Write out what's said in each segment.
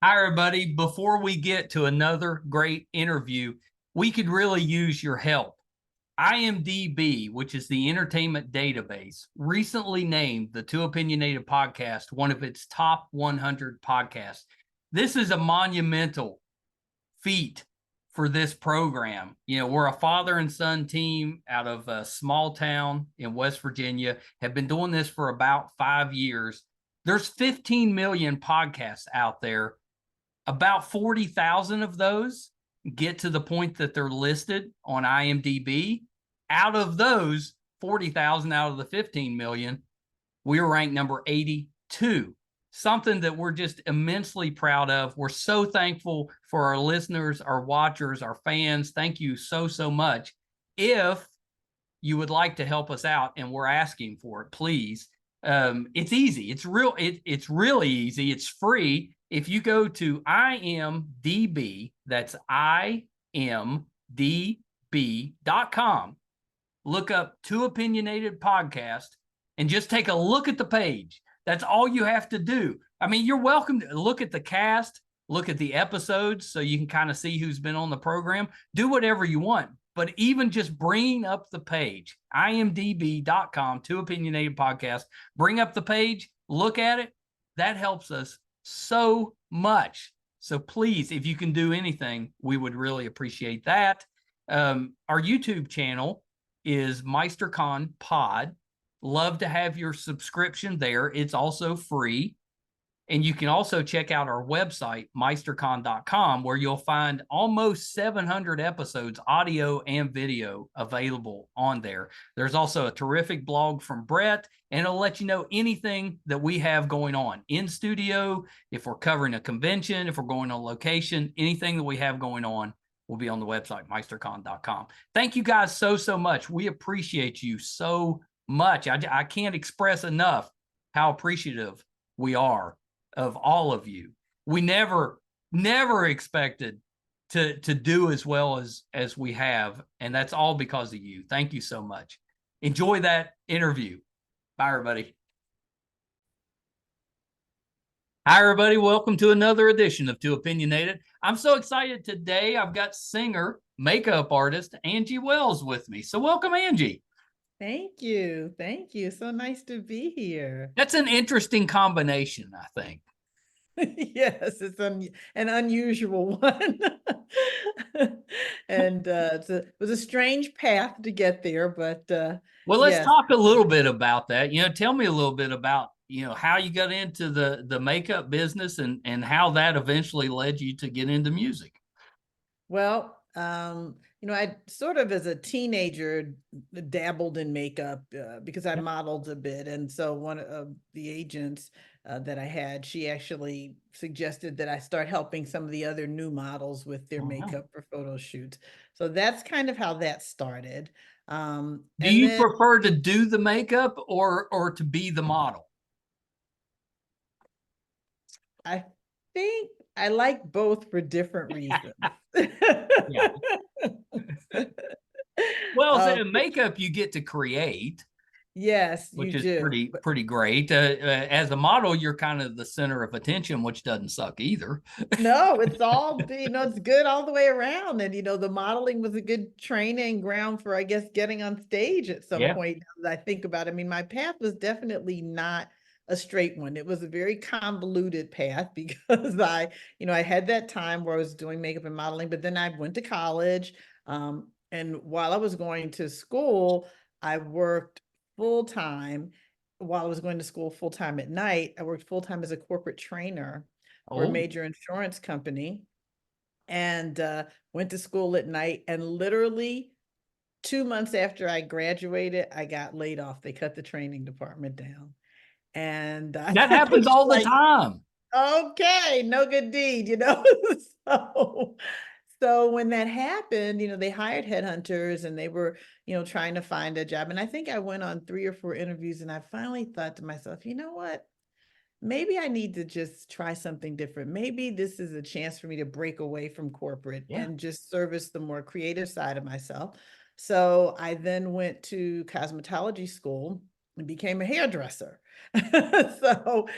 Hi, everybody. Before we get to another great interview, we could really use your help. IMDb, which is the entertainment database, recently named the Too Opinionated podcast one of its top 100 podcasts. This is a monumental feat for this program. You know, we're a father and son team out of a small town in West Virginia, have been doing this for about 5 years. There's 15 million podcasts out there. About 40,000 of those get to the point that they're listed on IMDb. Out of those 40,000 out of the 15 million, we were ranked number 82. Something that we're just immensely proud of. We're so thankful for our listeners, our watchers, our fans. Thank you so, so much. If you would like to help us out, and we're asking for it, please. It's easy. It's really easy. It's free. If you go to IMDb, that's IMDb.com, look up Too Opinionated Podcast, and just take a look at the page. That's all you have to do. I mean, you're welcome to look at the cast, look at the episodes so you can kind of see who's been on the program. Do whatever you want. But even just bringing up the page, imdb.com, Too Opinionated Podcast, bring up the page, look at it. That helps us so much. So please, if you can do anything, we would really appreciate that. Our YouTube channel is MeisterCon Pod. Love to have your subscription there. It's also free. And you can also check out our website, meistercon.com, where you'll find almost 700 episodes, audio and video, available on there. There's also a terrific blog from Brett, and it'll let you know anything that we have going on in studio, if we're covering a convention, if we're going on location, anything that we have going on will be on the website, meistercon.com. Thank you guys so, so much. We appreciate you so much. I can't express enough how appreciative we are of all of you. We never expected to do as well as we have, and that's all because of you. Thank you so much. Enjoy that interview. Bye, everybody. Hi, everybody. Welcome to another edition of Too Opinionated. I'm so excited today. I've got singer, makeup artist, Angie Wells with me. So welcome, Angie. Thank you. Thank you. So nice to be here. That's an interesting combination, I think. Yes, it's an unusual one. And it was a strange path to get there, but well, let's yes. talk a little bit about that. You know, tell me a little bit about, you know, how you got into the makeup business and how that eventually led you to get into music. Well, I sort of as a teenager dabbled in makeup because I modeled a bit. And so one of the agents that I had, she actually suggested that I start helping some of the other new models with their makeup for photo shoots. So that's kind of how that started. Do you prefer to do the makeup or to be the model? I think I like both for different reasons. Yeah. Well, so makeup you get to create. Yes, which you is do. pretty great. As a model, you're kind of the center of attention, which doesn't suck either. No, it's all, it's good all the way around. And, the modeling was a good training ground for, I guess, getting on stage at some point. As I think about it, I mean, my path was definitely not a straight one. It was a very convoluted path because I had that time where I was doing makeup and modeling, but then I went to college. And while I was going to school, I worked full-time. While I was going to school full-time at night, I worked full-time as a corporate trainer for a major insurance company, and went to school at night. And literally 2 months after I graduated, I got laid off. They cut the training department down. And that happens all the time. Okay, no good deed, So when that happened, they hired headhunters and they were, trying to find a job. And I think I went on 3 or 4 interviews, and I finally thought to myself, you know what? Maybe I need to just try something different. Maybe this is a chance for me to break away from corporate and just service the more creative side of myself. So I then went to cosmetology school and became a hairdresser. So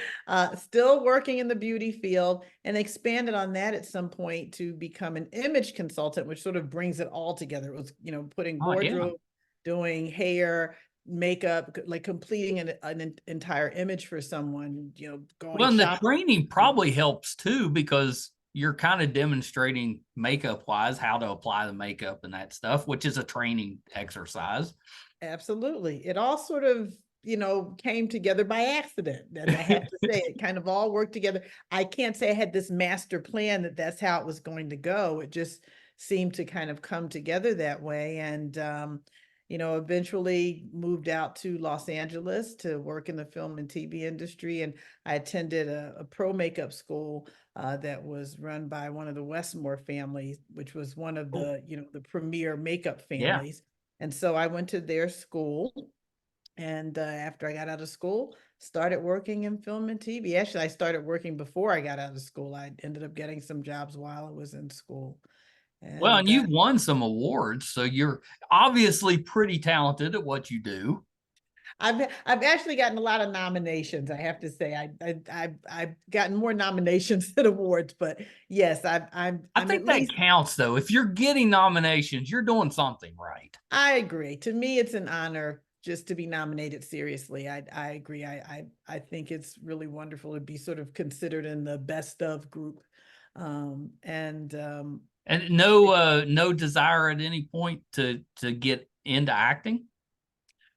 still working in the beauty field, and expanded on that at some point to become an image consultant, which sort of brings it all together. It was, putting Oh, yeah. wardrobe, doing hair, makeup, like completing an entire image for someone, going Well, and the shopping. training probably helps too, because you're kind of demonstrating makeup wise how to apply the makeup and that stuff, which is a training exercise. Absolutely. It all sort of, came together by accident. And I have to say, it kind of all worked together. I can't say I had this master plan that that's how it was going to go. It just seemed to kind of come together that way. And, eventually moved out to Los Angeles to work in the film and TV industry. And I attended a pro makeup school that was run by one of the Westmore families, which was one of the, the premier makeup Yeah. families. And so I went to their school, and after I got out of school, started working in film and TV. Actually, I started working before I got out of school. I ended up getting some jobs while I was in school. Well, and And you've won some awards, so you're obviously pretty talented at what you do. I've actually gotten a lot of nominations. I have to say, I've gotten more nominations than awards, but yes, I'm I at think that least. counts, though. If you're getting nominations, you're doing something right. I agree. To me, it's an honor just to be nominated. Seriously, I agree. I think it's really wonderful to be sort of considered in the best of group. And no desire at any point to get into acting.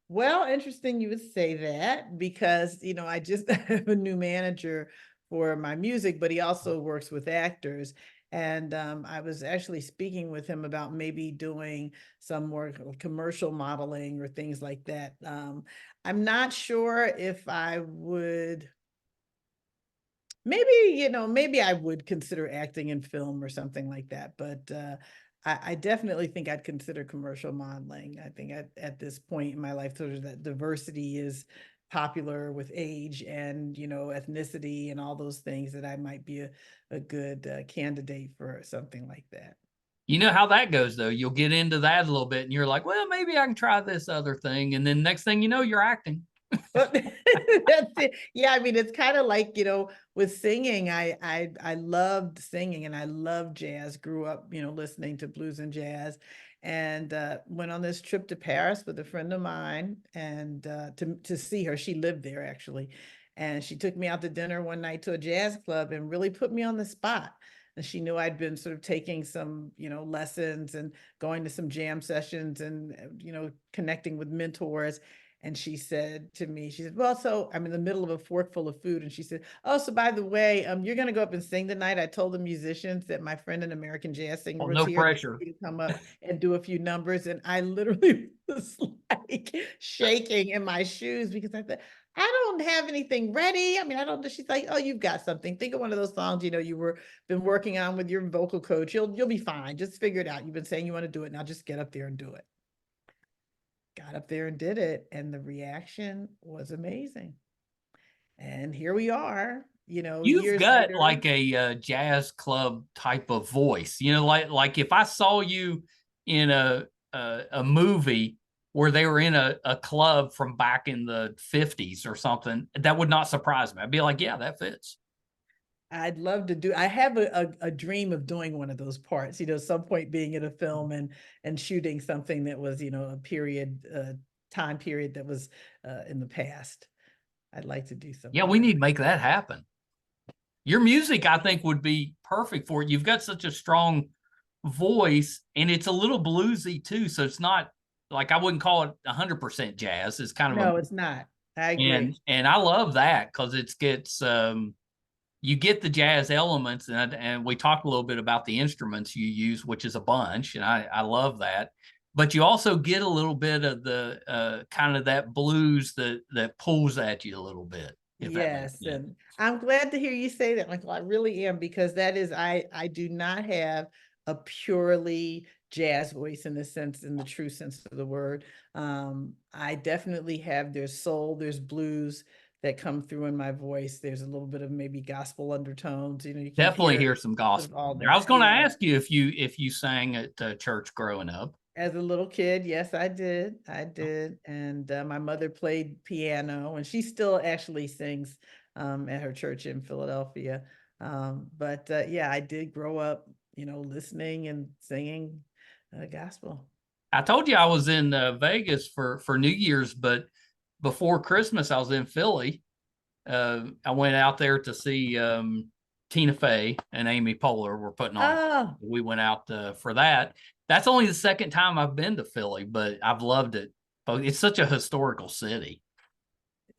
Well, interesting you would say that, because, I just have a new manager for my music, but he also works with actors. And I was actually speaking with him about maybe doing some more commercial modeling or things like that. I'm not sure if I would. Maybe I would consider acting in film or something like that, but I definitely think I'd consider commercial modeling. I think at this point in my life, sort of that diversity is popular with age and, ethnicity and all those things, that I might be a good candidate for something like that. You know how that goes, though. You'll get into that a little bit, and you're like, well, maybe I can try this other thing. And then next thing you know, you're acting. But that's it. Yeah, I mean, it's kind of like, with singing, I loved singing, and I loved jazz. Grew up, listening to blues and jazz, and went on this trip to Paris with a friend of mine, and to see her. She lived there, actually, and she took me out to dinner one night to a jazz club and really put me on the spot. And she knew I'd been sort of taking some, lessons and going to some jam sessions, and connecting with mentors. And she said to me, she said, well, so I'm in the middle of a fork full of food. And she said, oh, so by the way, you're going to go up and sing tonight. I told the musicians that my friend, an American jazz singer, Well, was no here pressure. to come up and do a few numbers. And I literally was like shaking in my shoes, because I thought, I don't have anything ready. I mean, I don't know. She's like, oh, you've got something. Think of one of those songs, been working on with your vocal coach. You'll be fine. Just figure it out. You've been saying you want to do it. Now just get up there and do it. Got up there and did it, and the reaction was amazing. And here we are, You've years got later. like a jazz club type of voice, like if I saw you in a movie where they were in a club from back in the 50s or something, that would not surprise me. I'd be like, yeah, that fits. I'd love to do. I have a dream of doing one of those parts. Some point being in a film and shooting something that was, a period time period that was in the past. I'd like to do Yeah, something we like need to make that happen. Your music, I think, would be perfect for it. You've got such a strong voice, and it's a little bluesy too. So it's not like, I wouldn't call it 100% jazz. It's kind that. of No, it's not. I and agree. I love that, because it gets you get the jazz elements, and we talked a little bit about the instruments you use, which is a bunch, and I love that. But you also get a little bit of the kind of that blues that pulls at you a little bit, if that makes Yes, sense. and I'm glad to hear you say that, Michael. I really am, because that is, I do not have a purely jazz voice in the true sense of the word. I definitely have, there's soul, there's blues that come through in my voice. There's a little bit of maybe gospel undertones. You can Definitely hear hear some sort of gospel all in there. I that. was going to Yeah. ask you if you sang at church growing up. As a little kid, yes, I did. I did. And my mother played piano, and she still actually sings at her church in Philadelphia. But yeah, I did grow up, listening and singing gospel. I told you I was in Vegas for New Year's, but before Christmas I was in Philly. I went out there to see Tina Fey and Amy Poehler were putting on. Oh, We went out for that. That's only the second time I've been to Philly, but I've loved it. But it's such a historical city.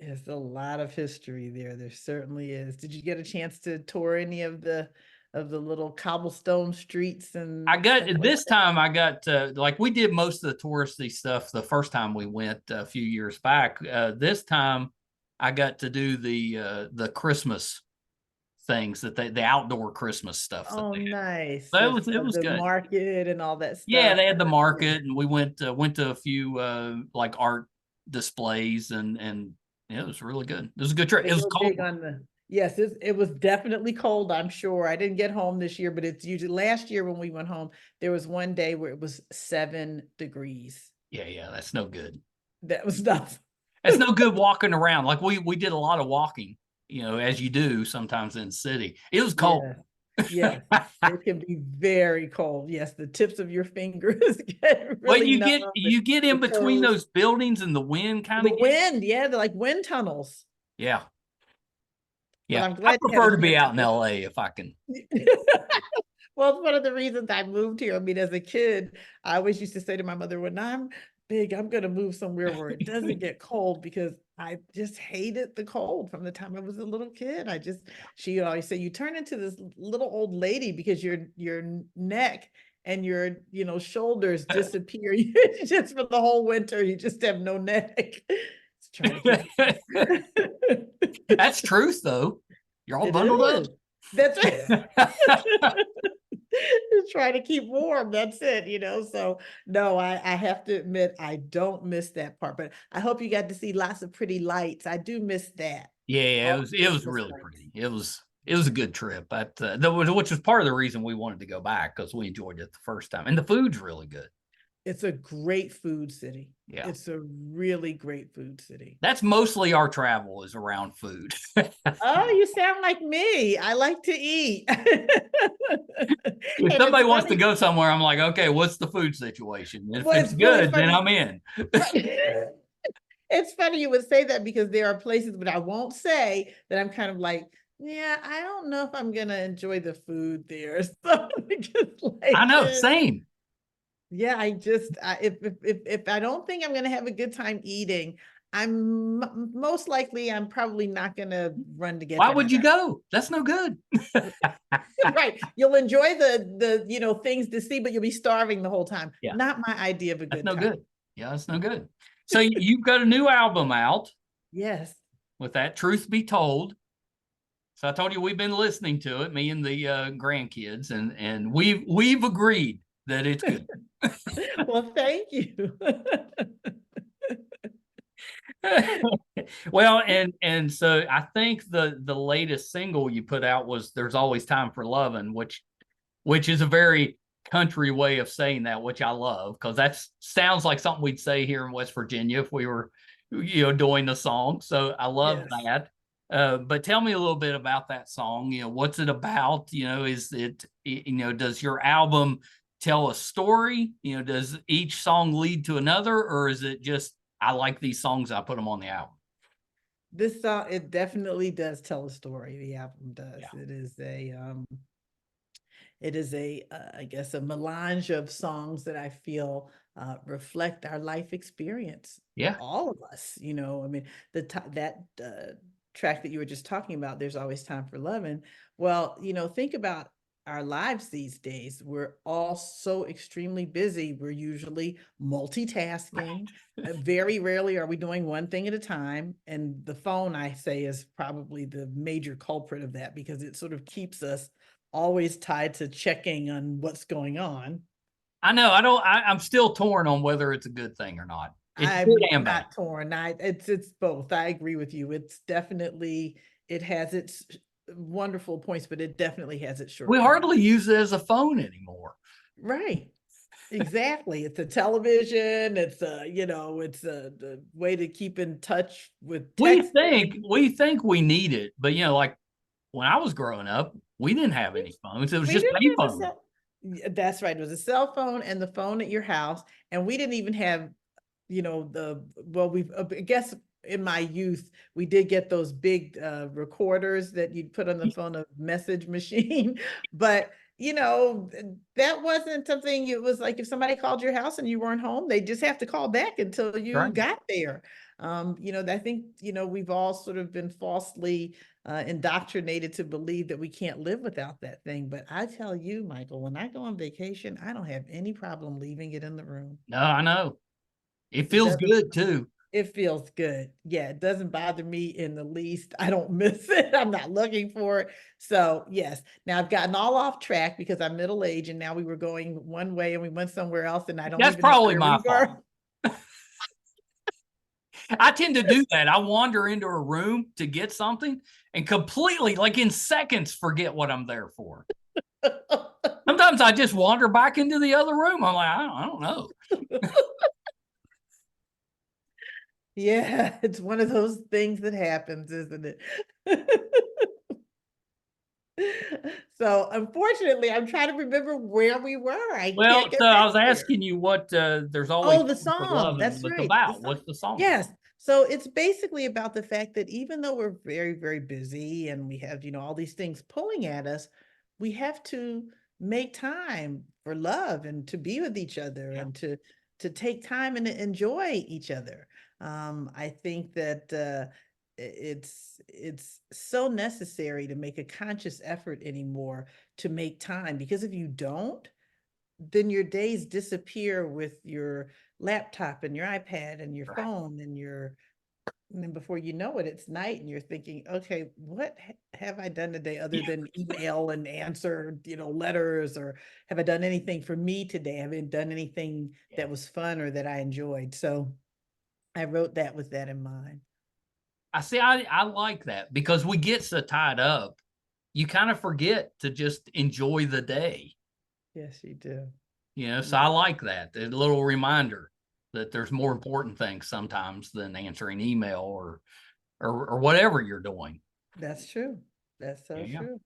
there's a lot of history there. There certainly is. Did you get a chance to tour any of the little cobblestone streets and I got stuff like this that? time I got like we did most of the touristy stuff the first time we went a few years back. This time I got to do the Christmas things that the outdoor Christmas stuff that Oh, they had. nice. So The, it was the good. market and all that Yeah, stuff. they had the Yeah. market, and we went to a few like art displays, and yeah, it was really good. It was a good trip. They It was go cold. big on yes, it was definitely cold, I'm sure. I didn't get home this year, but it's usually last year when we went home, there was one day where it was 7 degrees. Yeah, that's no good. That was tough. That's no good walking around. Like we did a lot of walking, as you do sometimes in the city. It was cold. Yeah. Yes. It can be very cold. Yes, the tips of your fingers get Well, really numb. you get The in between toes. those buildings and the wind kind The of gets. wind, yeah, they're like wind tunnels. Yeah. But Yeah. I'm I glad you had prefer a to be chance out to in LA if I can. Well, it's one of the reasons I moved here. I mean, as a kid, I always used to say to my mother, when I'm big, I'm going to move somewhere where it doesn't get cold, because I just hated the cold from the time I was a little kid. She always said, you turn into this little old lady because your neck and your, shoulders disappear. You just for the whole winter, you just have no neck. It's trying to keep it. That's truth though. You're all It bundled is. That's right. up. Try to keep warm. That's it, So no, I have to admit I don't miss that part, but I hope you got to see lots of pretty lights. I do miss that. Yeah, All it was Christmas really lights. pretty. It was a good trip. But which was part of the reason we wanted to go back because we enjoyed it the first time, and the food's really good. It's a great food city. Yeah, It's a really great food city. that's mostly our travel is around food. Oh, you sound like me. I like to eat. If And it's somebody wants to funny. go somewhere, I'm like, okay, what's the food situation? If Well, it's it's good, then funny. I'm in. Right. It's funny you would say that because there are places, but I won't say that I'm kind of like, yeah, I don't know if I'm gonna enjoy the food there. So just I like, know, same. yeah, if I don't think I'm gonna have a good time eating, most likely I'm probably not gonna run to get Why there. Now would you go? That's no good. right, you'll enjoy the things to see, but you'll be starving the whole time. Yeah, Not my idea of a that's good no time. good. Yeah, that's no good. So you've got a new album out Yes. with that. Truth be told. So I told you we've been listening to it, me and the grandkids, and we've agreed that it's good. Well, thank you. Well, and so I think the latest single you put out was "There's Always Time for Lovin'," which is a very country way of saying that, which I love because that sounds like something we'd say here in West Virginia if we were, doing the song. So I love Yes. that. But tell me a little bit about that song. What's it about? Is it, does your album tell a story? Does each song lead to another, or is it just I like these songs, I put them on the album? This song, it definitely does tell a story. The album does. Yeah. It is a I guess a melange of songs that I feel reflect our life experience. Yeah. All of us, I mean, that track that you were just talking about, "There's Always Time for Loving." Well, think about our lives these days. We're all so extremely busy. We're usually multitasking. Very rarely are we doing one thing at a time. And the phone, I say, is probably the major culprit of that because it sort of keeps us always tied to checking on what's going on. I know. I'm still torn on whether it's a good thing or not. It's I'm good and bad. not torn. It's both. I agree with you. It has its wonderful points, but it definitely has its We shortcomings. hardly use it as a phone anymore. Right. Exactly. It's a television. It's a, you know, it's a the way to keep in touch with texting. We think we need it, but you know, like when I was growing up, we didn't have any phones. It was We just didn't have a payphones. cell. That's right. It was a cell phone and the phone at your house. And we didn't even have, you know, I guess in my youth, we did get those big recorders that you'd put on the phone, a message machine. But, you know, that wasn't something, it was like if somebody called your house and you weren't home, they just have to call back until you Right. got there. You know, I think, you know, we've all sort of been falsely indoctrinated to believe that we can't live without that thing. But I tell you, Michael, when I go on vacation, I don't have any problem leaving it in the room. No, I know. It It feels doesn't, good too. it feels good. Yeah, it doesn't bother me in the least. I don't miss it. I'm not looking for it. So, yes. Now I've gotten all off track because I'm middle aged and now we were going one way and we went somewhere else and I don't That's even know probably where we my fault. were. I tend to do that. I wander into a room to get something and completely, like in seconds, forget what I'm there for. Sometimes I just wander back into the other room. I'm like, I don't know. Yeah, it's one of those things that happens, isn't it? So unfortunately, I'm trying to remember where we were. I Well, can't get so I back was there. asking you what there's always Oh, the Room for song. loving That's was right. The about. song. What's the song about? Yes. So it's basically about the fact that even though we're very, very busy and we have, you know, all these things pulling at us, we have to make time for love and to be with each other Yeah. and to take time and to enjoy each other. I think that it's so necessary to make a conscious effort anymore to make time, because if you don't, then your days disappear with your laptop and your iPad and your Right. phone and then before you know it, it's night and you're thinking, okay, what have I done today other than email and answer, you know, letters, or have I done anything for me today? Have I done anything Yeah. that was fun or that I enjoyed? So I wrote that with that in mind. I like that because we get so tied up. You kind of forget to just enjoy the day. Yes, you do. You know, so Yeah, I like that. A little reminder that there's more important things sometimes than answering email or whatever you're doing. that's true. That's so Yeah. true.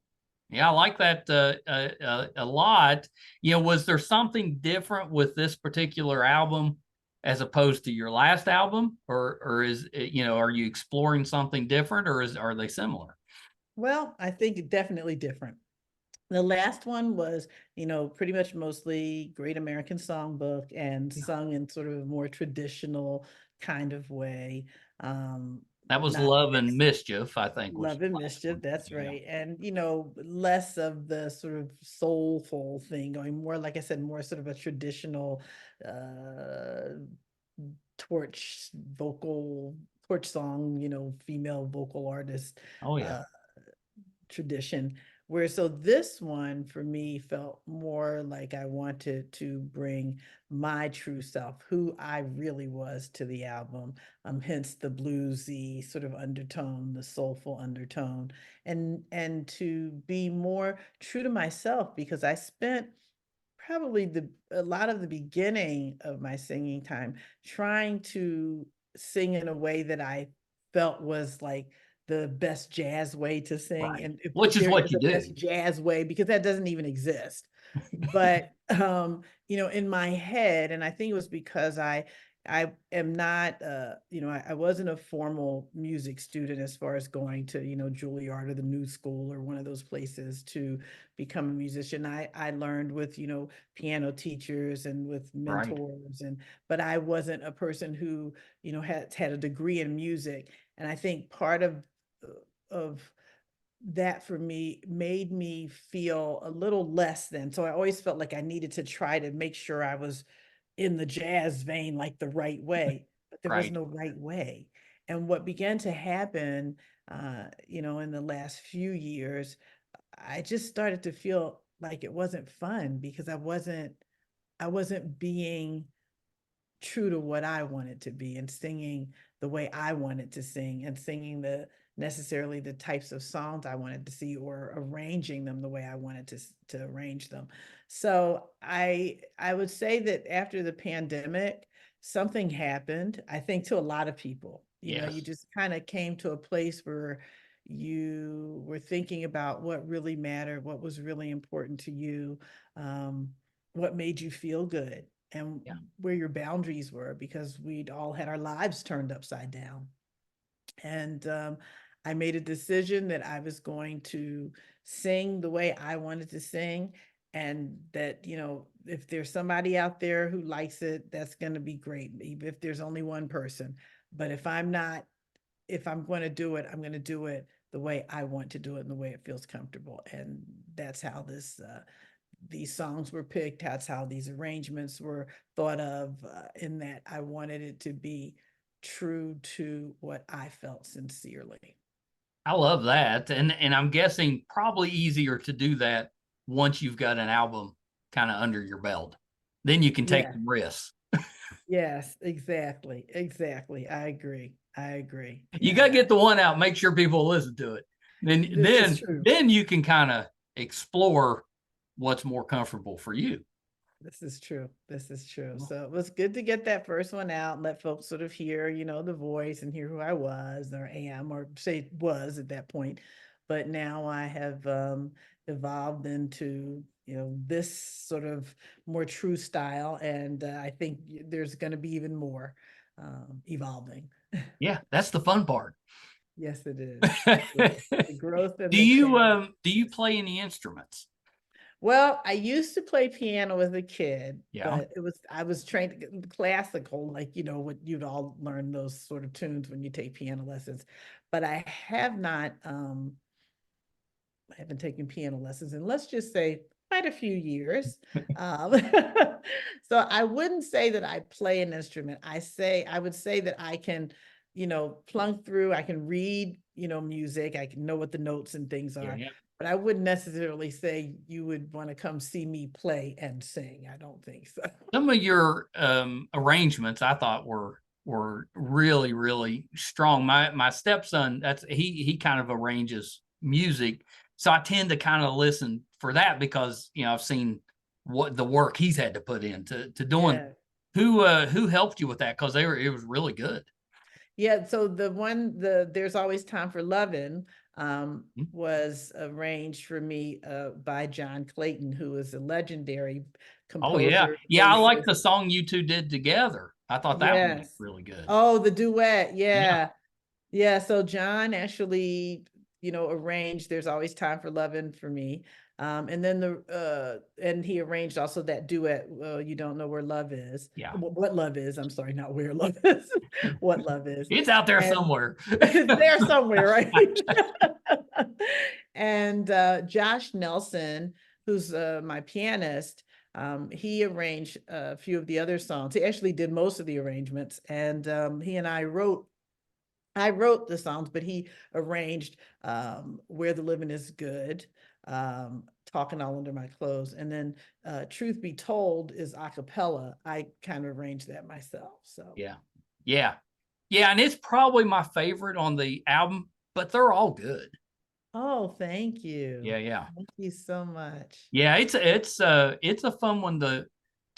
Yeah, I like that a lot. You know, was there something different with this particular album as opposed to your last album, or is it, you know, are you exploring something different, or are they similar? Well, I think definitely different. The last one was, you know, pretty much mostly Great American Songbook and Yeah. sung in sort of a more traditional kind of way. That was Not Love and as Mischief, I think, was Love and the last Mischief, one. that's Yeah. right. And, you know, less of the sort of soulful thing, going more, like I said, more sort of a traditional uh torch torch song, you know, female vocal artist Oh yeah. uh tradition. Where so this one for me felt more like I wanted to bring my true self, who I really was, to the album. Hence the bluesy sort of undertone, the soulful undertone, and to be more true to myself, because I spent probably a lot of the beginning of my singing time trying to sing in a way that I felt was like the best jazz way to sing. Right. And if Which is there what is you a best do. jazz way, because that doesn't even exist. But you know, in my head, and I think it was because I am not you know, I wasn't a formal music student as far as going to, you know, Juilliard or the New School or one of those places to become a musician. I learned with, you know, piano teachers and with Right. mentors, and but I wasn't a person who, you know, had a degree in music. And I think part of that for me made me feel a little less than. So I always felt like I needed to try to make sure I was in the jazz vein, like the right way, but there was Right. no right way. And what began to happen, you know, in the last few years, I just started to feel like it wasn't fun because I wasn't being true to what I wanted to be and singing the way I wanted to sing and singing necessarily the types of songs I wanted to see or arranging them the way I wanted to arrange them. So I would say that after the pandemic, something happened, I think, to a lot of people. You know, you Yes. just kind of came to a place where you were thinking about what really mattered, what was really important to you, what made you feel good, and Yeah. where your boundaries were, because we'd all had our lives turned upside down. And I made a decision that I was going to sing the way I wanted to sing. And that, you know, if there's somebody out there who likes it, that's going to be great, even if there's only one person. But if I'm going to do it, I'm going to do it the way I want to do it and the way it feels comfortable. And that's how these songs were picked. That's how these arrangements were thought of, in that I wanted it to be true to what I felt sincerely. I love that. And I'm guessing probably easier to do that once you've got an album kind of under your belt. Then you can take Yeah. some risks. Yes, exactly. Exactly. I agree. I agree. You got to Yeah. get the one out, make sure people listen to it. Then This is then true. then you can kind of explore what's more comfortable for you. This is true. This is true. So it was good to get that first one out and let folks sort of hear, you know, the voice and hear who I was or am, or say was at that point. But now I have evolved into, you know, this sort of more true style. And I think there's going to be even more evolving. Yeah, that's the fun part. Yes, it is. The growth and do the you challenge. do you play any instruments? Well, I used to play piano as a kid, Yeah. but I was trained classical, like, you know, what you'd all learn those sort of tunes when you take piano lessons. But I have not, I haven't taken piano lessons in, let's just say, quite a few years. Um, so I wouldn't say that I play an instrument. I would say that I can, you know, plunk through, I can read, you know, music, I can know what the notes and things Yeah, are. yeah. But I wouldn't necessarily say you would want to come see me play and sing. I don't think so. Some of your arrangements I thought were really, really strong. My stepson, that's he kind of arranges music. So I tend to kind of listen for that because, you know, I've seen what the work he's had to put into doing. Yeah. Who helped you with that? Because it was really good. Yeah, so There's Always Time for Lovin', Mhm. was arranged for me by John Clayton, who is a legendary Oh yeah. composer, Yeah, I like bassist. the song you two did together. I thought that one was Yes. really good. Oh, the duet. Yeah. Yeah. Yeah, so John actually, you know, arranged There's Always Time for Lovin' for me. And then and he arranged also that duet, You Don't Know Where Love Is. Yeah. What Love Is, I'm sorry, not Where Love Is. What Love Is. It's out there And somewhere. it's there somewhere, right? And Josh Nelson, who's my pianist, he arranged a few of the other songs. He actually did most of the arrangements, and he and I wrote the songs, but he arranged Where the Living is Good, Talking All Under My Clothes, and then Truth Be Told is a cappella. I kind of arranged that myself. So Yeah. Yeah. Yeah, and it's probably my favorite on the album, but they're all good. oh, thank you. Yeah, yeah. Thank you so much. Yeah, it's a fun one to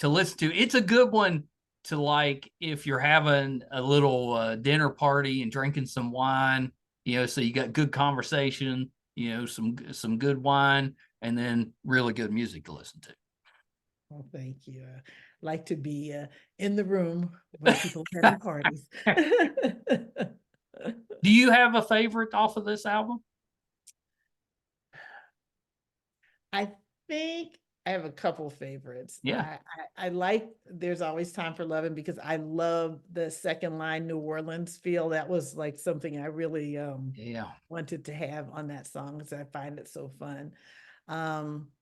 listen to. It's a good one to like if you're having a little dinner party and drinking some wine, you know, so you got good conversation, you know, some good wine and then really good music to listen to. Oh, thank you. I like to be in the room when people are having parties. Do you have a favorite off of this album? I think I have a couple favorites. Yeah. I like There's Always Time for Loving because I love the second line New Orleans feel. That was like something I really Yeah. wanted to have on that song because I find it so fun.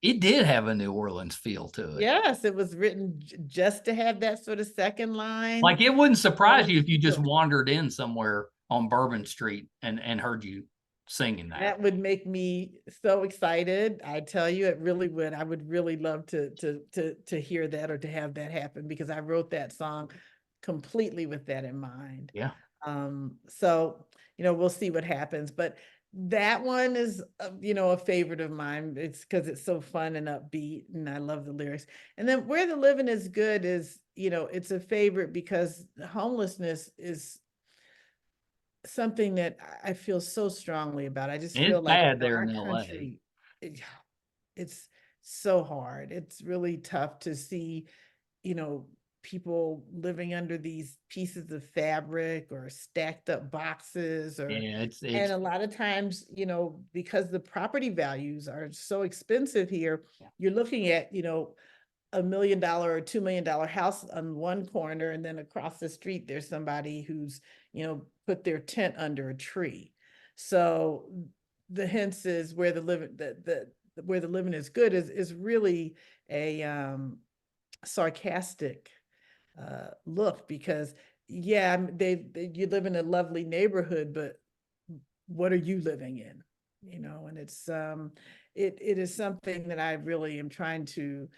It did have a New Orleans feel to it. Yes, it was written just to have that sort of second line. Like it wouldn't surprise you if you just So wandered in somewhere on Bourbon Street and heard you singing that. that would make me so excited. I tell you, it really would. I would really love to hear that or to have that happen because I wrote that song completely with that in mind. Yeah. So, we'll see what happens, but that one is, a favorite of mine. It's because it's so fun and upbeat, and I love the lyrics. And then Where the Living is Good is, it's a favorite because homelessness is something that I feel so strongly about. I just It's feel like bad there our in LA. country, it's so hard. It's really tough to see, you know, people living under these pieces of fabric or stacked up boxes, Yeah, and it's a lot of times, because the property values are so expensive here, you're looking at, $1 million or $2 million house on one corner, and then across the street there's somebody who's, put their tent under a tree. So the hints is Where the living Where the Living is Good is really a sarcastic look, because you live in a lovely neighborhood, but what are you living in? And it is something that I really am trying to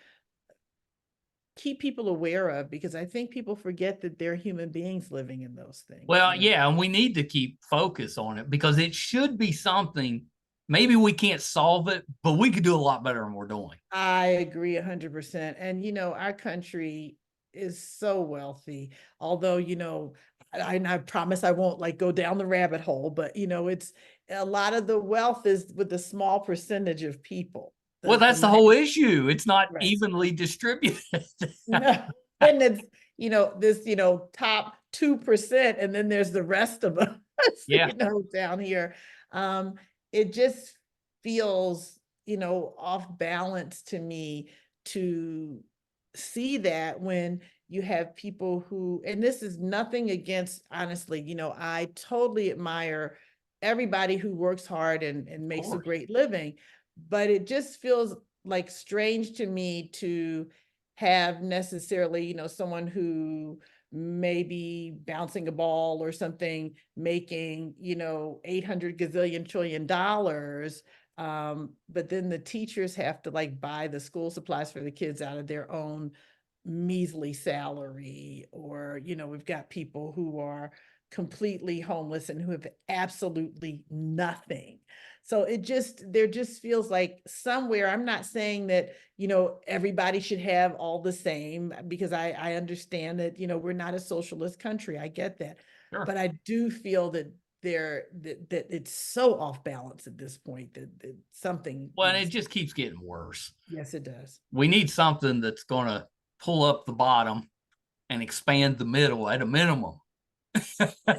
keep people aware of, because I think people forget that they're human beings living in those things. well, yeah, and we need to keep focus on it because it should be something. Maybe we can't solve it, but we could do a lot better than we're doing. I agree 100%. And our country is so wealthy, although, I promise I won't like go down the rabbit hole, but it's a lot of the wealth is with a small percentage of people. Well, that's the whole issue. It's not Right. evenly distributed. No, and it's, this, top 2%, and then there's the rest of us, Yeah. down here. It just feels, off balance to me to see that when you have people who, and this is nothing against, honestly, I totally admire everybody who works hard and makes a great living, but it just feels like strange to me to have necessarily, someone who may be bouncing a ball or something, making, 800 gazillion trillion dollars. But then the teachers have to like buy the school supplies for the kids out of their own measly salary. Or, we've got people who are completely homeless and who have absolutely nothing. So there just feels like somewhere, I'm not saying that, everybody should have all the same, because I understand that, we're not a socialist country. I get that. Sure. But I do feel that that it's so off balance at this point that something. Well, and it just keeps getting worse. Yes, it does. We need something that's going to pull up the bottom and expand the middle at a minimum.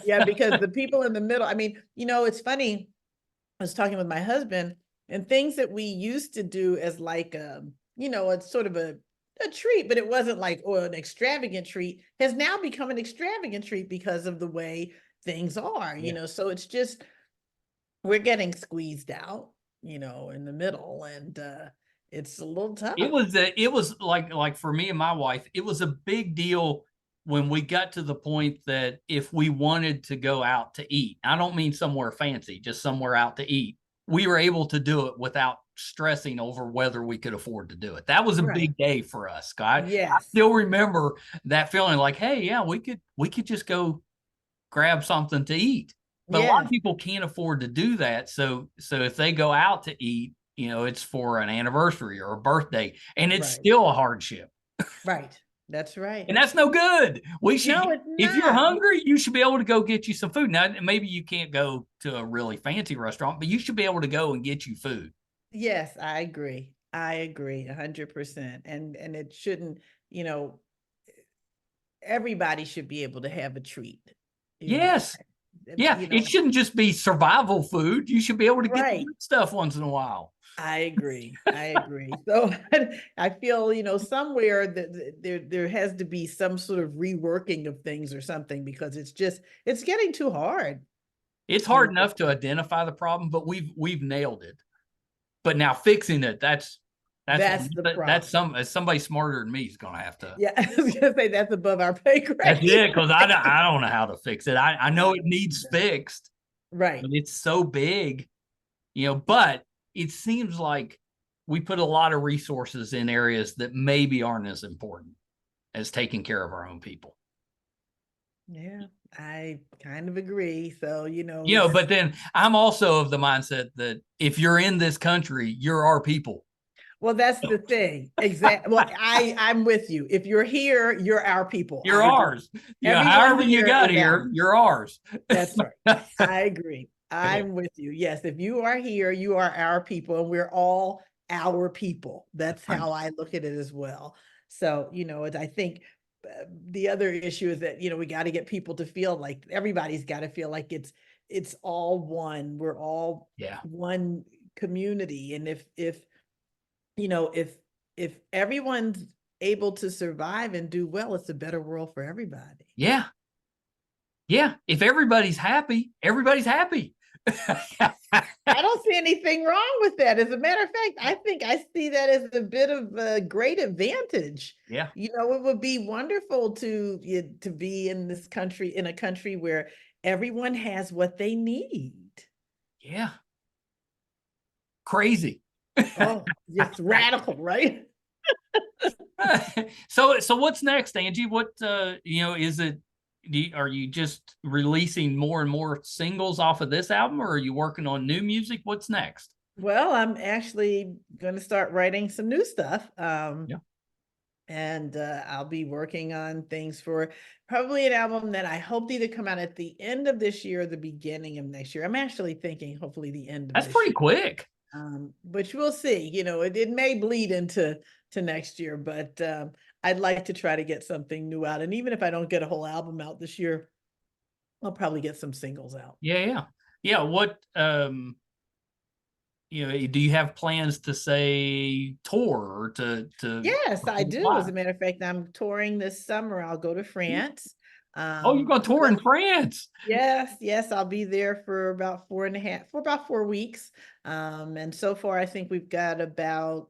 Yeah, because the people in the middle, I mean, it's funny. I was talking with my husband, and things that we used to do as like it's sort of a treat, but it wasn't like, an extravagant treat, has now become an extravagant treat because of the way things are. So it's just, we're getting squeezed out, in the middle, and it's a little tough. It was like for me and my wife, it was a big deal when we got to the point that if we wanted to go out to eat, I don't mean somewhere fancy, just somewhere out to eat, we were able to do it without stressing over whether we could afford to do it. That was a big day for us, Scott. Yes. I still remember that feeling like, hey, yeah, we could just go grab something to eat. But a lot of people can't afford to do that. So if they go out to eat, it's for an anniversary or a birthday, and it's still a hardship. Right. That's right. And that's no good. No, it's if you're not. hungry, you should be able to go get you some food. Now, maybe you can't go to a really fancy restaurant, but you should be able to go and get you food. Yes, I agree. I agree 100%. And it shouldn't, everybody should be able to have a treat. Yes. Yeah. It shouldn't just be survival food. You should be able to get good stuff once in a while. I agree. I agree. So I feel, somewhere that there has to be some sort of reworking of things or something, because it's getting too hard. It's hard enough to identify the problem, but we've nailed it. But now fixing it, that's the problem. Somebody smarter than me is going to have to. Yeah, I was going to say that's above our pay grade. That's it, because I don't know how to fix it. I know it needs fixed. Right. But it's so big, but it seems like we put a lot of resources in areas that maybe aren't as important as taking care of our own people. Yeah. I kind of agree. So, But then I'm also of the mindset that if you're in this country, you're our people. well, that's the thing. Exactly. Well, I'm with you. If you're here, you're our people. You're I agree. ours. Everyone However you here got is here, ours. you're ours. That's right. I agree. I'm with you. Yes, if you are here, you are our people, and we're all our people. That's how I look at it as well. So, I think the other issue is that, we got to get people to feel like everybody's got to feel like it's all one. We're all Yeah. one community. And if everyone's able to survive and do well, it's a better world for everybody. Yeah. Yeah. If everybody's happy, everybody's happy. I don't see anything wrong with that. As a matter of fact, I think I see that as a bit of a great advantage. Yeah. It would be wonderful to be in this country, in a country where everyone has what they need. Yeah. Crazy. Oh, just radical, right? So what's next, Angie? What is it? Are you just releasing more and more singles off of this album, or are you working on new music? What's next? Well, I'm actually going to start writing some new stuff. Yeah. And I'll be working on things for probably an album that I hope to either come out at the end of this year or the beginning of next year. I'm actually thinking hopefully the end of That's this pretty year. quick. Which we'll see. It may bleed into next year, but I'd like to try to get something new out. And even if I don't get a whole album out this year, I'll probably get some singles out. Yeah. What do you have plans to say tour or to Yes, I do. live? As a matter of fact, I'm touring this summer. I'll go to France. Oh, you're going to tour in France? Yes, I'll be there for about 4 weeks. And so far I think we've got about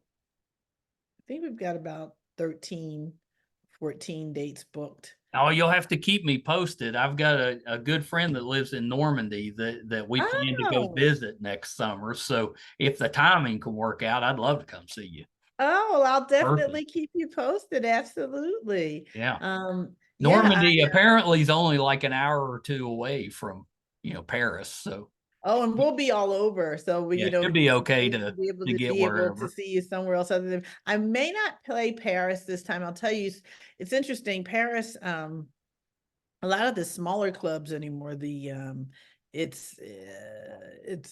13, 14 dates booked. Oh, you'll have to keep me posted. I've got a good friend that lives in Normandy that we plan to go visit next summer. So if the timing can work out, I'd love to come see you. Oh, well, I'll definitely Perfect. keep you posted. Absolutely. Yeah. Normandy apparently is only like an hour or two away from, Paris. So. Oh, and we'll be all over. So we, it'd be okay to be able get wherever. to see you somewhere else other than I may not play Paris this time. I'll tell you, it's interesting. Paris, a lot of the smaller clubs anymore, it's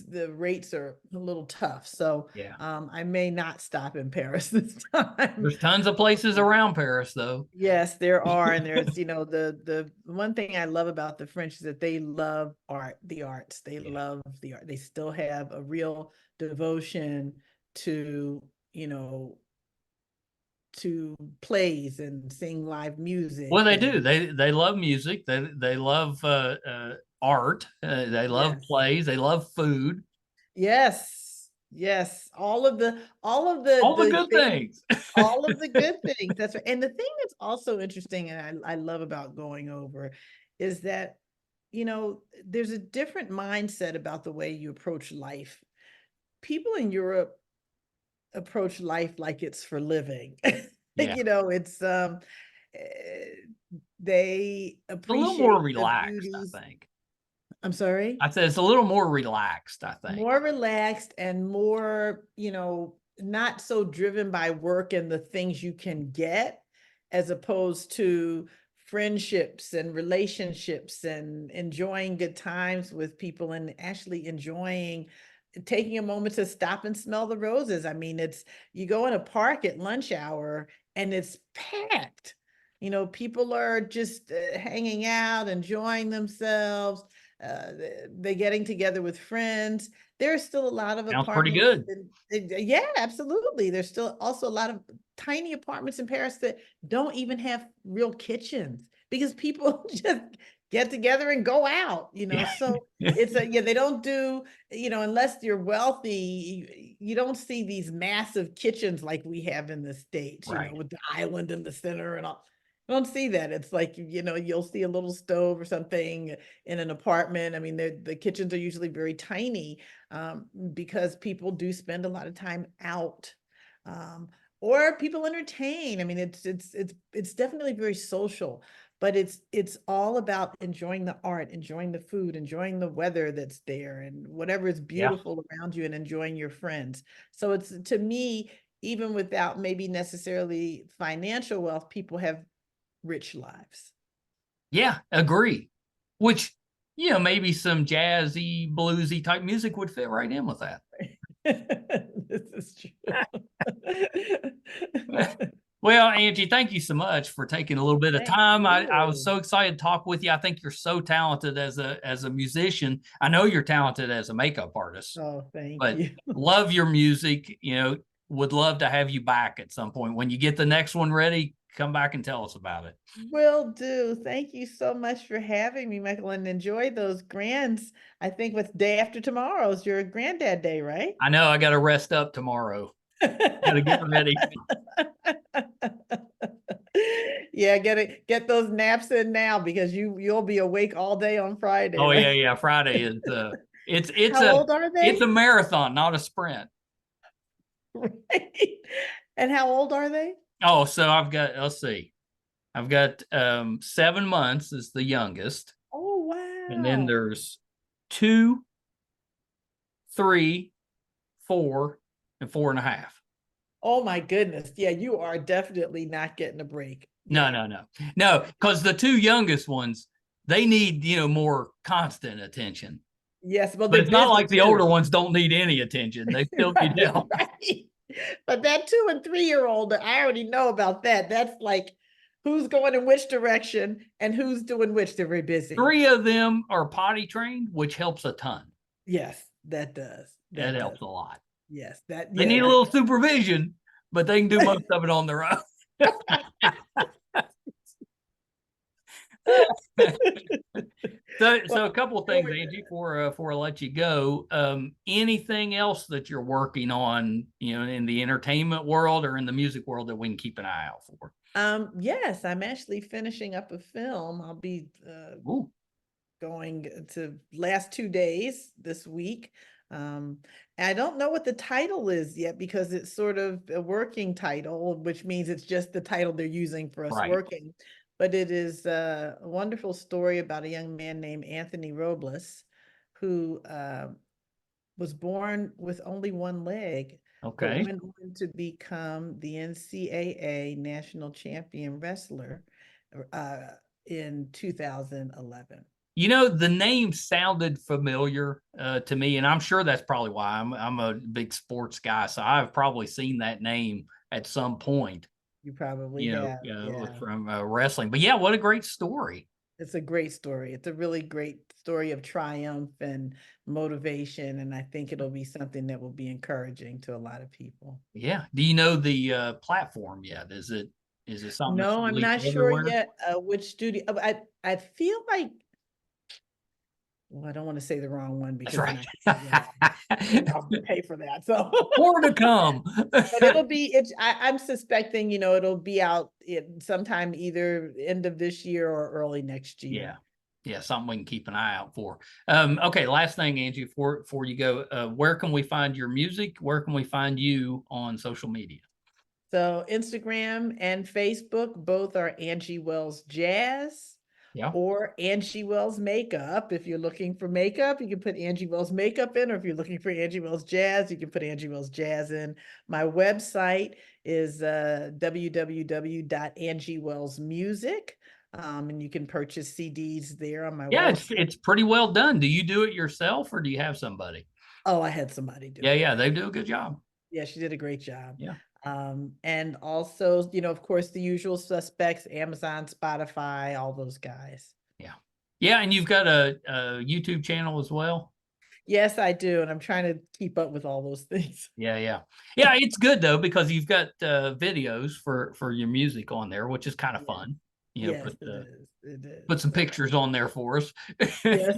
the rates are a little tough. So Yeah. I may not stop in Paris this time. There's tons of places around Paris though. Yes, there are. And there's, the one thing I love about the French is that they love the arts. They love the art. They still have a real devotion to, to plays and sing live music. Well, they do. They love music. They love art. They love plays. They love food. Yes, all of the good things. all of the good things. That's right. And the thing that's also interesting, and I love about going over, is that there's a different mindset about the way you approach life. People in Europe approach life like it's for living. Yeah. It's they appreciate a little more relaxed, I think. I'm sorry? I said it's a little more relaxed, I think. More relaxed and more, not so driven by work and the things you can get, as opposed to friendships and relationships and enjoying good times with people and actually taking a moment to stop and smell the roses. I mean, you go in a park at lunch hour and it's packed. People are just hanging out, enjoying themselves. They're getting together with friends. There's still a lot of Sounds pretty apartments. good. Yeah, absolutely. There's still also a lot of tiny apartments in Paris that don't even have real kitchens because people just get together and go out, so they don't do, unless you're wealthy, you don't see these massive kitchens like we have in the States, right. With the island in the center and all. I don't see that. It's like, you'll see a little stove or something in an apartment. I mean, the kitchens are usually very tiny because people do spend a lot of time out. Or people entertain. I mean, it's definitely very social. but it's all about enjoying the art, enjoying the food, enjoying the weather that's there, and whatever is Yeah. beautiful around you, and enjoying your friends. So it's, to me, even without maybe necessarily financial wealth, people have rich lives. Yeah, agree. Which, you know, maybe some jazzy, bluesy type music would fit right in with that. This is true. Well, Angie, thank you so much for taking a little bit of Thank time. I was you. so excited to talk with you. I think you're so talented as a musician. I know you're talented as a makeup artist, Oh, thank but you. love your music. You know, would love to have you back at some point. When you get the next one ready, come back and tell us about it. Will do. Thank you so much for having me, Michael, and enjoy those grands. I think what's day after tomorrow is your granddad day, right? I know I got to rest up tomorrow. Got to get ready. Yeah, get those naps in now, because you'll be awake all day on Friday, Oh yeah, right? yeah. Friday is it's How old are it's they? a marathon, not a sprint. Right. And how old are they? Oh, so let's see. I've got 7 months is the youngest, Oh, and then wow. there's 2, 3, 4, and 4.5. Oh my goodness. Yeah, you are definitely not getting a break. No, Yeah. no, no, because the 2 youngest ones, they need, you know, more constant attention. Yes, well, But they're it's not busy like the older too. ones don't need any attention. They still need Right, help. right. But that 2 and 3-year-old, I already know about that. That's like who's going in which direction and who's doing which. They're very busy. 3 of them are potty trained, which helps a ton. Yes, that does. That That does. helps a lot. Yes, that, They need yeah. a little supervision, but they can do most of it on their own. So Well, a couple of things, Angie, before I let you go. Anything else that you're working on, you know, in the entertainment world or in the music world that we can keep an eye out for? yes, I'm actually finishing up a film. I'll be Ooh, going to last 2 days this week. I don't know what the title is yet, because it's sort of a working title, which means it's just the title they're using for us right. working. But it is a wonderful story about a young man named Anthony Robles, who was born with only one leg, but Okay. went on to become the NCAA national champion wrestler uh, in 2011. You know, the name sounded familiar to me, and I'm sure that's probably why I'm a big sports guy, so I've probably seen that name at some point. You probably You have, know, yeah. from wrestling. But yeah, what a great story. It's a great story. It's a really great story of triumph and motivation, and I think it'll be something that will be encouraging to a lot of people. Yeah. Do you know the platform yet? Is it something that's No, I'm released not sure everywhere? yet which studio. I feel like, well, I don't want to say the wrong one, That's because then right. I'll have to pay for that. So, More to come. but I'm suspecting, it'll be out sometime either end of this year or early next Yeah. year. Yeah, something we can keep an eye out for. Okay, last thing, Angie, before you go, where can we find your music? Where can we find you on social media? So Instagram and Facebook both are Angie Wells Jazz Yeah. or Angie Wells Makeup. If you're looking for makeup, you can put Angie Wells Makeup in, or if you're looking for Angie Wells Jazz, you can put Angie Wells Jazz in. My website is www.angiewellsmusic. And you can purchase CDs there on my Yeah, website. it's pretty well done. Do you do it yourself or do you have somebody? Oh, I had somebody do Yeah, it. yeah, they do a good job. Yeah, she did a great job. Yeah. And also, of course, the usual suspects, Amazon, Spotify, all those guys. Yeah. Yeah, and you've got a YouTube channel as well. Yes, I do. And I'm trying to keep up with all those things. Yeah, yeah. Yeah, it's good though because you've got videos for your music on there, which is kind of Yeah. fun. You know, Yes, it is. It is. put some So, pictures on there for us. yes.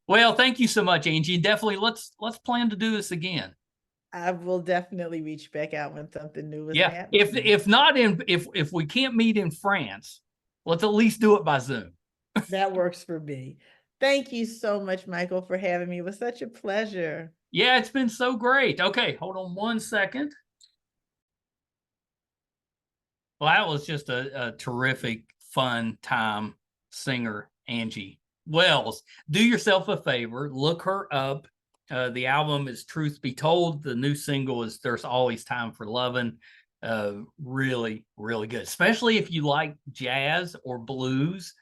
Well, thank you so much, Angie. Definitely let's plan to do this again. I will definitely reach back out when something new is Yeah. happening. If not if we can't meet in France, let's at least do it by Zoom. That works for me. Thank you so much, Michael, for having me. It was such a pleasure. Yeah, it's been so great. Okay, hold on one second. Well, that was just a terrific, fun time. Singer Angie Wells. Do yourself a favor, look her up. The album is Truth Be Told. The new single is There's Always Time for Lovin'. Really, really good, especially if you like jazz or blues.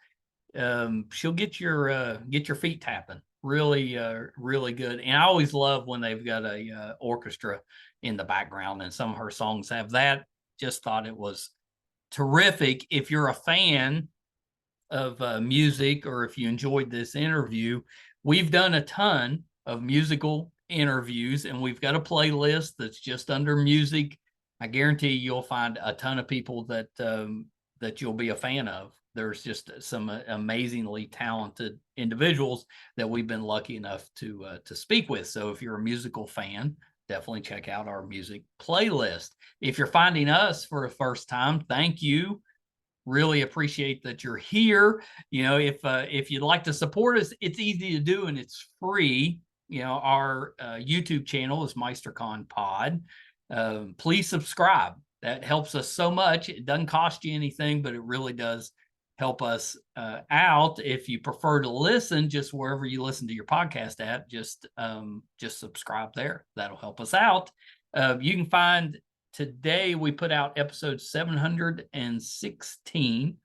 She'll get your feet tapping. Really, really good. And I always love when they've got a orchestra in the background, and some of her songs have that. Just thought it was terrific. If you're a fan of music, or if you enjoyed this interview, we've done a ton of musical interviews, and we've got a playlist that's just under music. I guarantee you'll find a ton of people that that you'll be a fan of. There's just some amazingly talented individuals that we've been lucky enough to speak with. So if you're a musical fan, definitely check out our music playlist. If you're finding us for the first time, thank you. Really appreciate that you're here. You know, if you'd like to support us, it's easy to do and it's free. You know, our YouTube channel is MeisterCon Pod. Please subscribe. That helps us so much. It doesn't cost you anything, but it really does help us out. If you prefer to listen, just wherever you listen to your podcast at, just subscribe there. That'll help us out. You can find, today we put out episode 716.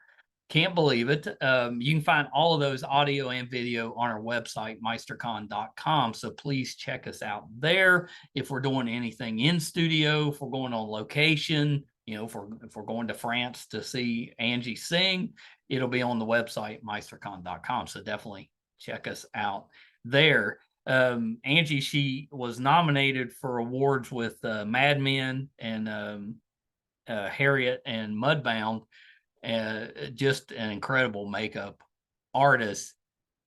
Can't believe it. You can find all of those audio and video on our website, meistercon.com. So please check us out there. If we're doing anything in studio, if we're going on location, you know, if we're going to France to see Angie sing, it'll be on the website, meistercon.com. So definitely check us out there. Angie, she was nominated for awards with Mad Men and Harriet and Mudbound. Just an incredible makeup artist,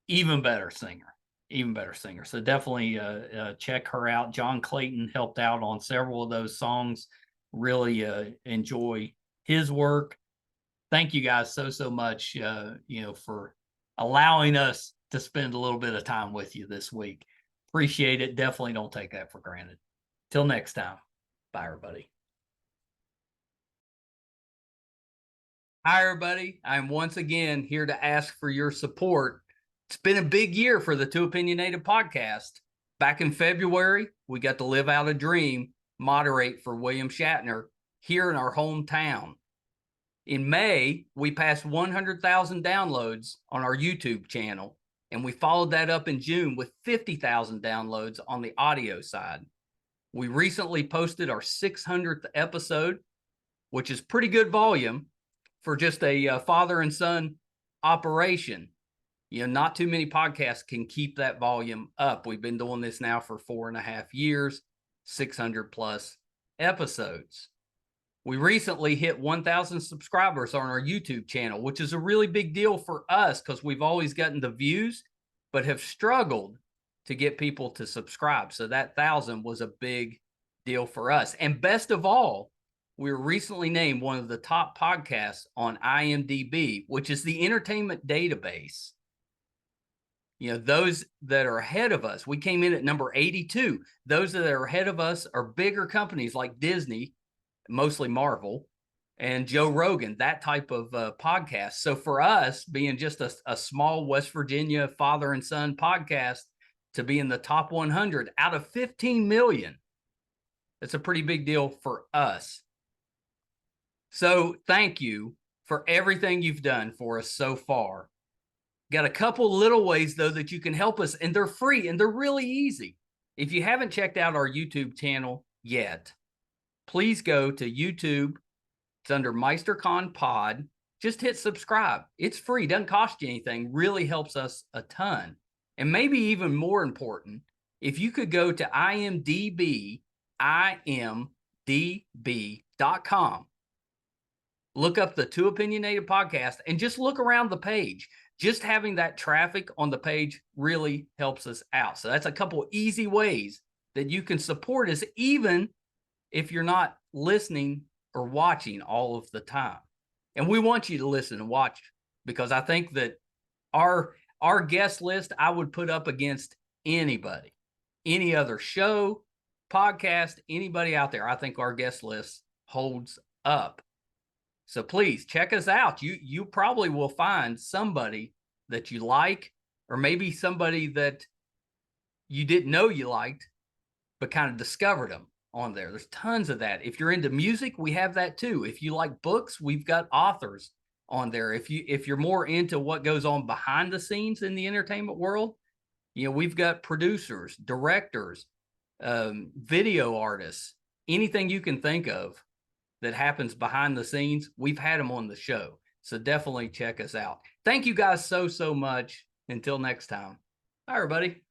even better singer. So definitely check her out. John Clayton helped out on several of those songs. Really enjoy his work. Thank you guys so much, you know, for allowing us to spend a little bit of time with you this week. Appreciate it. Definitely don't take that for granted. Till next time. Bye, everybody. Hi, everybody. I'm once again here to ask for your support. It's been a big year for the Too Opinionated podcast. Back in February, we got to live out a dream, moderate for William Shatner here in our hometown. In May, we passed 100,000 downloads on our YouTube channel, and we followed that up in June with 50,000 downloads on the audio side. We recently posted our 600th episode, which is pretty good volume for just a father and son operation. You know, not too many podcasts can keep that volume up. We've been doing this now for 4.5 years, 600 plus episodes. We recently hit 1,000 subscribers on our YouTube channel, which is a really big deal for us because we've always gotten the views, but have struggled to get people to subscribe. So that 1,000 was a big deal for us. And best of all, we were recently named one of the top podcasts on IMDb, which is the entertainment database. You know, those that are ahead of us, we came in at number 82. Those that are ahead of us are bigger companies like Disney, mostly Marvel, and Joe Rogan, that type of podcast. So for us, being just a small West Virginia father and son podcast, to be in the top 100 out of 15 million, it's a pretty big deal for us. So thank you for everything you've done for us so far. Got a couple little ways, though, that you can help us, and they're free and they're really easy. If you haven't checked out our YouTube channel yet, please go to YouTube. It's under MeisterCon Pod. Just hit subscribe. It's free. Doesn't cost you anything. Really helps us a ton. And maybe even more important, if you could go to IMDb, imdb.com. Look up the Too Opinionated podcast and just look around the page. Just having that traffic on the page really helps us out. So that's a couple easy ways that you can support us, even if you're not listening or watching all of the time. And we want you to listen and watch, because I think that our guest list, I would put up against anybody, any other show, podcast, anybody out there. I think our guest list holds up. So please check us out. You probably will find somebody that you like, or maybe somebody that you didn't know you liked, but kind of discovered them on there. There's tons of that. If you're into music, we have that too. If you like books, we've got authors on there. If you're more into what goes on behind the scenes in the entertainment world, we've got producers, directors, video artists, anything you can think of that happens behind the scenes, we've had them on the show. So definitely check us out. Thank you guys so much. Until next time. Bye, everybody.